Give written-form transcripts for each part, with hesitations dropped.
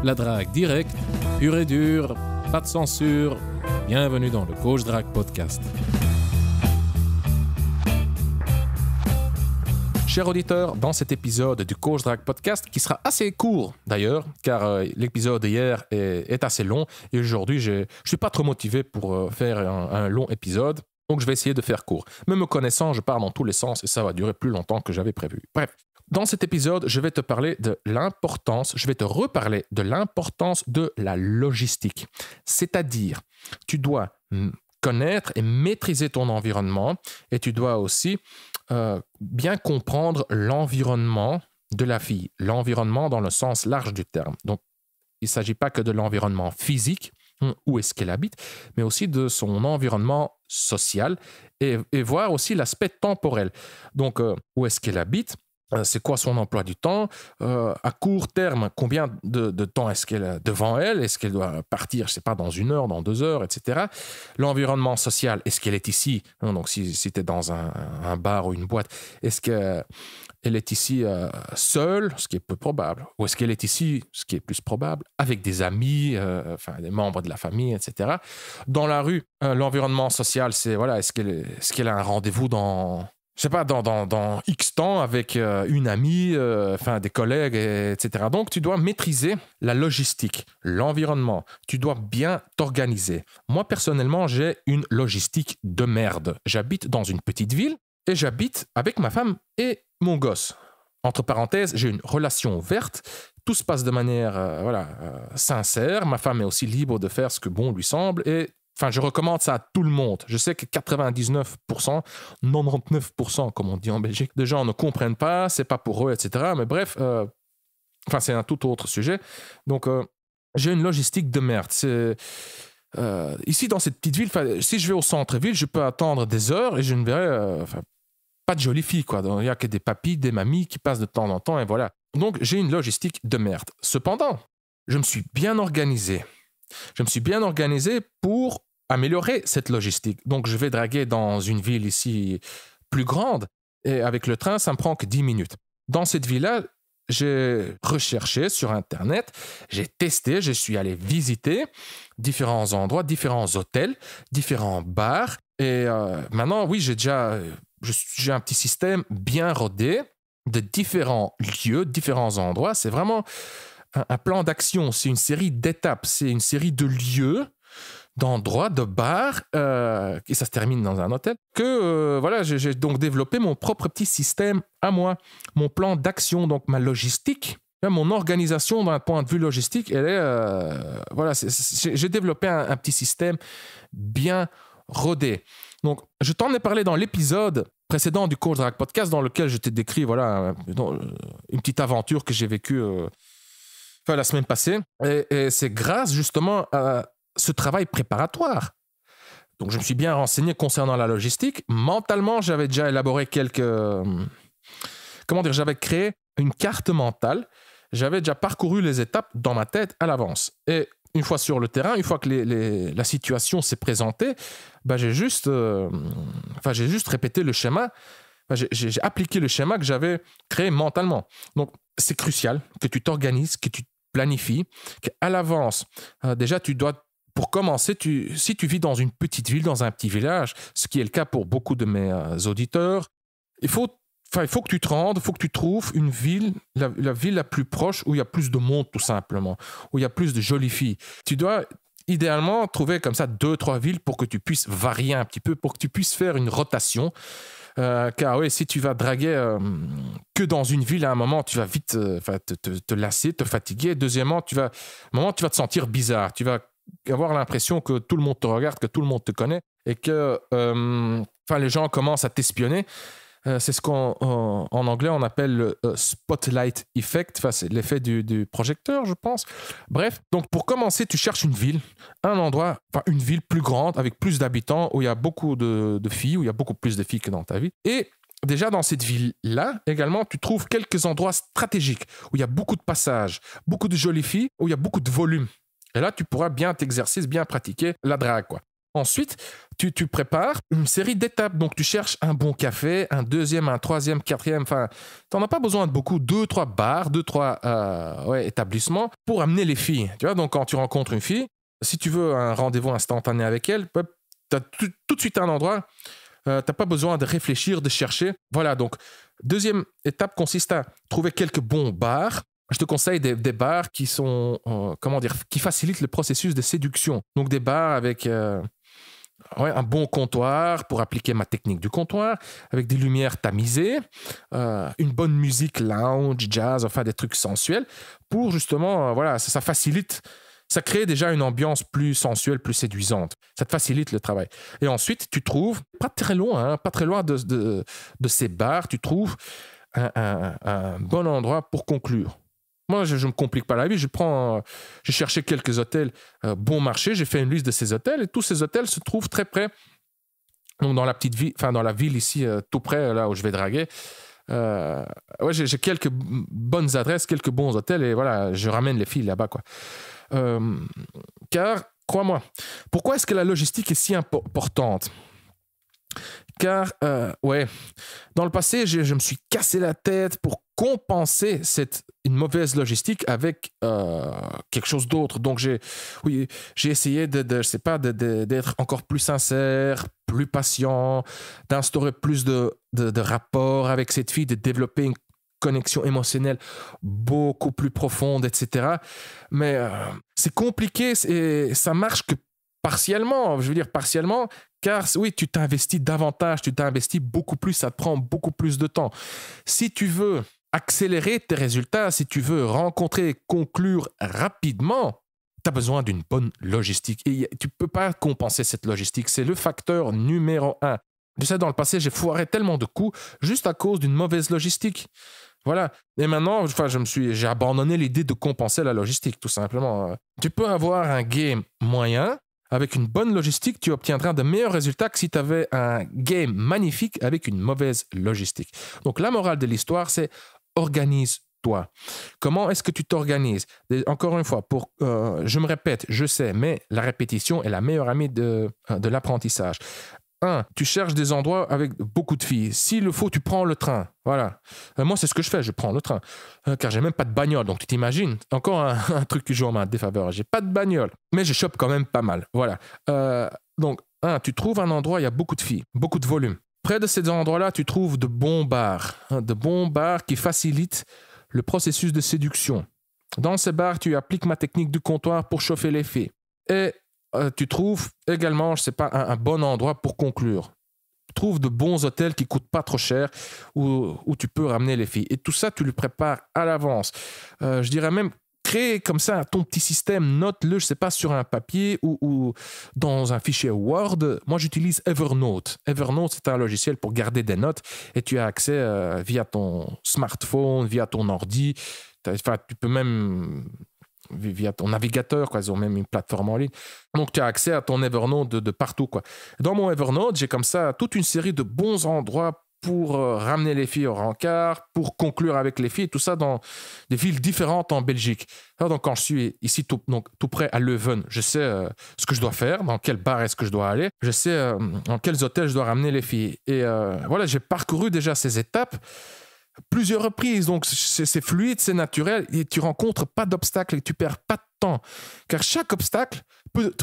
La drague directe, pure et dure, pas de censure. Bienvenue dans le Coach Drague Podcast. Chers auditeurs, dans cet épisode du Coach Drague Podcast, qui sera assez court d'ailleurs, car l'épisode d'hier est assez long et aujourd'hui je ne suis pas trop motivé pour faire un long épisode, donc je vais essayer de faire court. Mais me connaissant, je pars dans tous les sens et ça va durer plus longtemps que j'avais prévu. Bref, dans cet épisode, je vais te reparler de l'importance de la logistique. C'est-à-dire, tu dois connaître et maîtriser ton environnement et tu dois aussi bien comprendre l'environnement de la fille, l'environnement dans le sens large du terme. Donc, il ne s'agit pas que de l'environnement physique, où est-ce qu'elle habite, mais aussi de son environnement social et voir aussi l'aspect temporel. Donc, où est-ce qu'elle habite? C'est quoi son emploi du temps? À court terme, combien de temps est-ce qu'elle a devant elle? Est-ce qu'elle doit partir, je ne sais pas, dans 1 heure, dans 2 heures, etc. L'environnement social, est-ce qu'elle est ici? Donc, si tu es dans un bar ou une boîte, est-ce qu'elle est ici seule, ce qui est peu probable? Ou est-ce qu'elle est ici, ce qui est plus probable, avec des amis, des membres de la famille, etc. Dans la rue, l'environnement social, c'est, voilà, est-ce qu'elle a un rendez-vous dans X temps avec une amie, des collègues, etc. Donc, tu dois maîtriser la logistique, l'environnement. Tu dois bien t'organiser. Moi, personnellement, j'ai une logistique de merde. J'habite dans une petite ville et j'habite avec ma femme et mon gosse. Entre parenthèses, j'ai une relation ouverte. Tout se passe de manière sincère. Ma femme est aussi libre de faire ce que bon lui semble et je recommande ça à tout le monde. Je sais que 99%, 99%, comme on dit en Belgique, de gens ne comprennent pas, c'est pas pour eux, etc. Mais bref, c'est un tout autre sujet. Donc, j'ai une logistique de merde. Ici, dans cette petite ville, si je vais au centre-ville, je peux attendre des heures et je ne verrai pas de jolies filles, quoi. Il n'y a que des papis, des mamies qui passent de temps en temps et voilà. Donc, j'ai une logistique de merde. Cependant, je me suis bien organisé. Pour améliorer cette logistique. Donc, je vais draguer dans une ville ici plus grande et avec le train, ça me prend que 10 minutes. Dans cette ville-là, j'ai recherché sur Internet, j'ai testé, je suis allé visiter différents endroits, différents hôtels, différents bars et maintenant, oui, j'ai un petit système bien rodé de différents lieux, différents endroits. C'est vraiment un plan d'action, c'est une série d'étapes, c'est une série de lieux, d'endroits, de bars, et ça se termine dans un hôtel, que j'ai donc développé mon propre petit système à moi, mon plan d'action, donc ma logistique, mon organisation d'un point de vue logistique, elle est, j'ai développé un petit système bien rodé. Donc, je t'en ai parlé dans l'épisode précédent du Coach Drague Podcast, dans lequel je t'ai décrit une petite aventure que j'ai vécue la semaine passée, et c'est grâce justement à ce travail préparatoire. Donc, je me suis bien renseigné concernant la logistique. Mentalement, j'avais déjà élaboré j'avais créé une carte mentale. J'avais déjà parcouru les étapes dans ma tête à l'avance. Et une fois sur le terrain, une fois que la situation s'est présentée, j'ai juste répété le schéma. J'ai appliqué le schéma que j'avais créé mentalement. Donc, c'est crucial que tu t'organises, que tu planifies, qu'à l'avance, déjà, tu dois, pour commencer, si tu vis dans une petite ville, dans un petit village, ce qui est le cas pour beaucoup de mes auditeurs, il faut que tu te rendes, il faut que tu trouves une ville, la ville la plus proche où il y a plus de monde, tout simplement, où il y a plus de jolies filles. Tu dois idéalement trouver comme ça 2-3 villes pour que tu puisses varier un petit peu, pour que tu puisses faire une rotation. Car oui, si tu vas draguer que dans une ville, à un moment, tu vas vite te lasser, te fatiguer. Deuxièmement, tu vas te sentir bizarre. Tu vas avoir l'impression que tout le monde te regarde, que tout le monde te connaît et que les gens commencent à t'espionner. C'est ce qu'en anglais, on appelle le spotlight effect. C'est l'effet du projecteur, je pense. Bref, donc pour commencer, tu cherches une ville, une ville plus grande, avec plus d'habitants, où il y a beaucoup de filles, où il y a beaucoup plus de filles que dans ta ville. Et déjà, dans cette ville-là, également, tu trouves quelques endroits stratégiques, où il y a beaucoup de passages, beaucoup de jolies filles, où il y a beaucoup de volume. Et là, tu pourras bien t'exercer, bien pratiquer la drague, quoi. Ensuite, tu prépares une série d'étapes. Donc, tu cherches un bon café, un deuxième, un troisième, quatrième. Enfin, tu n'en as pas besoin de beaucoup. 2, 3 bars, 2, 3 établissements pour amener les filles. Tu vois, donc quand tu rencontres une fille, si tu veux un rendez-vous instantané avec elle, tu as tout de suite un endroit. Tu n'as pas besoin de réfléchir, de chercher. Voilà, donc, deuxième étape consiste à trouver quelques bons bars. Je te conseille des bars qui sont, qui facilitent le processus de séduction. Donc, des bars avec un bon comptoir pour appliquer ma technique du comptoir, avec des lumières tamisées, une bonne musique lounge, jazz, enfin des trucs sensuels, pour justement, ça facilite, ça crée déjà une ambiance plus sensuelle, plus séduisante. Ça te facilite le travail. Et ensuite, tu trouves, pas très loin de ces bars, tu trouves un bon endroit pour conclure. Moi, je ne me complique pas la vie. J'ai cherché quelques hôtels bon marché. J'ai fait une liste de ces hôtels et tous ces hôtels se trouvent très près. Donc, dans la petite ville, dans la ville ici, tout près, là où je vais draguer. J'ai quelques bonnes adresses, quelques bons hôtels et voilà, je ramène les filles là-bas, quoi. Car, crois-moi, pourquoi est-ce que la logistique est si importante? Car, dans le passé, je me suis cassé la tête pour compenser une mauvaise logistique avec quelque chose d'autre. Donc, j'ai essayé d'être encore plus sincère, plus patient, d'instaurer plus de rapports avec cette fille, de développer une connexion émotionnelle beaucoup plus profonde, etc. Mais c'est compliqué et ça marche que partiellement, car oui, tu t'investis davantage, tu t'investis beaucoup plus, ça te prend beaucoup plus de temps. Si tu veux accélérer tes résultats, si tu veux rencontrer et conclure rapidement, tu as besoin d'une bonne logistique. Et tu ne peux pas compenser cette logistique. C'est le facteur numéro 1. Tu sais, dans le passé, j'ai foiré tellement de coups juste à cause d'une mauvaise logistique. Voilà. Et maintenant, j'ai abandonné l'idée de compenser la logistique, tout simplement. Tu peux avoir un game moyen. Avec une bonne logistique, tu obtiendras de meilleurs résultats que si tu avais un game magnifique avec une mauvaise logistique. Donc, la morale de l'histoire, c'est organise-toi. Comment est-ce que tu t'organises? Encore une fois, je me répète, je sais, mais la répétition est la meilleure amie de l'apprentissage. 1. Tu cherches des endroits avec beaucoup de filles. S'il le faut, tu prends le train. Voilà. Moi, c'est ce que je fais. Je prends le train. Car j'ai même pas de bagnole. Donc, tu t'imagines. Encore un truc qui joue en ma défaveur. J'ai pas de bagnole. Mais je chope quand même pas mal. Voilà. Donc, 1. Tu trouves un endroit où il y a beaucoup de filles. Beaucoup de volume. Près de ces endroits-là, tu trouves de bons bars. De bons bars qui facilitent le processus de séduction. Dans ces bars, tu appliques ma technique du comptoir pour chauffer les filles. Et tu trouves également, je sais pas, un bon endroit pour conclure. Trouve de bons hôtels qui coûtent pas trop cher où tu peux ramener les filles. Et tout ça, tu le prépares à l'avance. Je dirais même, crée comme ça ton petit système, note-le, je sais pas, sur un papier ou dans un fichier Word. Moi, j'utilise Evernote. Evernote, c'est un logiciel pour garder des notes et tu as accès via ton smartphone, via ton ordi. Tu peux même via ton navigateur, quoi. Ils ont même une plateforme en ligne. Donc, tu as accès à ton Evernote de partout, quoi. Dans mon Evernote, j'ai comme ça toute une série de bons endroits pour ramener les filles au rencard, pour conclure avec les filles, tout ça dans des villes différentes en Belgique. Alors, donc, quand je suis ici tout près à Leuven, je sais ce que je dois faire, dans quel bar est-ce que je dois aller, je sais dans quels hôtels je dois ramener les filles. Et voilà, j'ai parcouru déjà ces étapes plusieurs reprises, donc c'est fluide, c'est naturel et tu rencontres pas d'obstacles et tu perds pas de temps, car chaque obstacle peut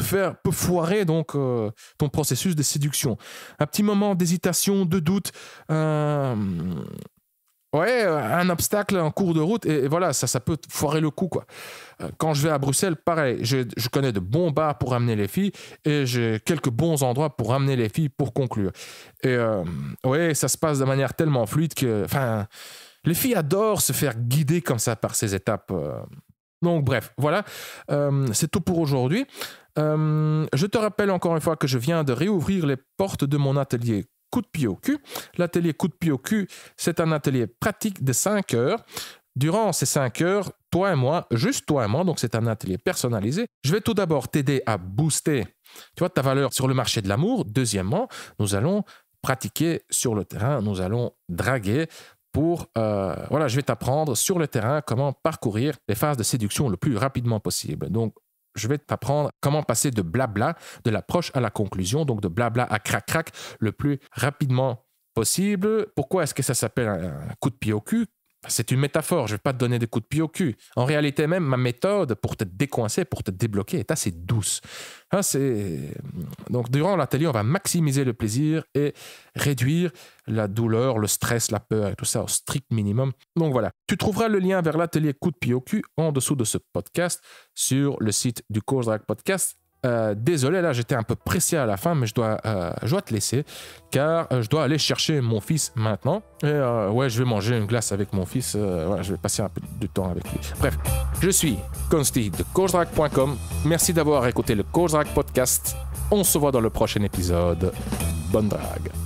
foirer donc ton processus de séduction. Un petit moment d'hésitation, de doute, un obstacle en cours de route et voilà, ça peut foirer le coup, quoi. Quand je vais à Bruxelles, pareil, je connais de bons bars pour ramener les filles et j'ai quelques bons endroits pour ramener les filles pour conclure. Et ça se passe de manière tellement fluide que, les filles adorent se faire guider comme ça par ces étapes. Donc bref, voilà, c'est tout pour aujourd'hui. Je te rappelle encore une fois que je viens de réouvrir les portes de mon atelier Coup de pied au cul. L'atelier Coup de pied au cul, c'est un atelier pratique de 5 heures. Durant ces 5 heures, toi et moi, juste toi et moi, donc c'est un atelier personnalisé, je vais tout d'abord t'aider à booster ta valeur sur le marché de l'amour. Deuxièmement, nous allons pratiquer sur le terrain, nous allons draguer je vais t'apprendre sur le terrain comment parcourir les phases de séduction le plus rapidement possible. Donc, je vais t'apprendre comment passer de blabla, de l'approche à la conclusion, donc de blabla à crac-crac le plus rapidement possible. Pourquoi est-ce que ça s'appelle un coup de pied au cul? C'est une métaphore, je ne vais pas te donner des coups de pied au cul. En réalité même, ma méthode pour te décoincer, pour te débloquer est assez douce. Donc durant l'atelier, on va maximiser le plaisir et réduire la douleur, le stress, la peur et tout ça au strict minimum. Donc voilà, tu trouveras le lien vers l'atelier coup de pied au cul en dessous de ce podcast sur le site du Coach Drag Podcast. Désolé, là j'étais un peu pressé à la fin, mais je dois te laisser car je dois aller chercher mon fils maintenant. Et je vais manger une glace avec mon fils. Je vais passer un peu de temps avec lui. Bref, je suis Consti de CoachDrag.com. Merci d'avoir écouté le Coach Drag Podcast. On se voit dans le prochain épisode. Bonne drague.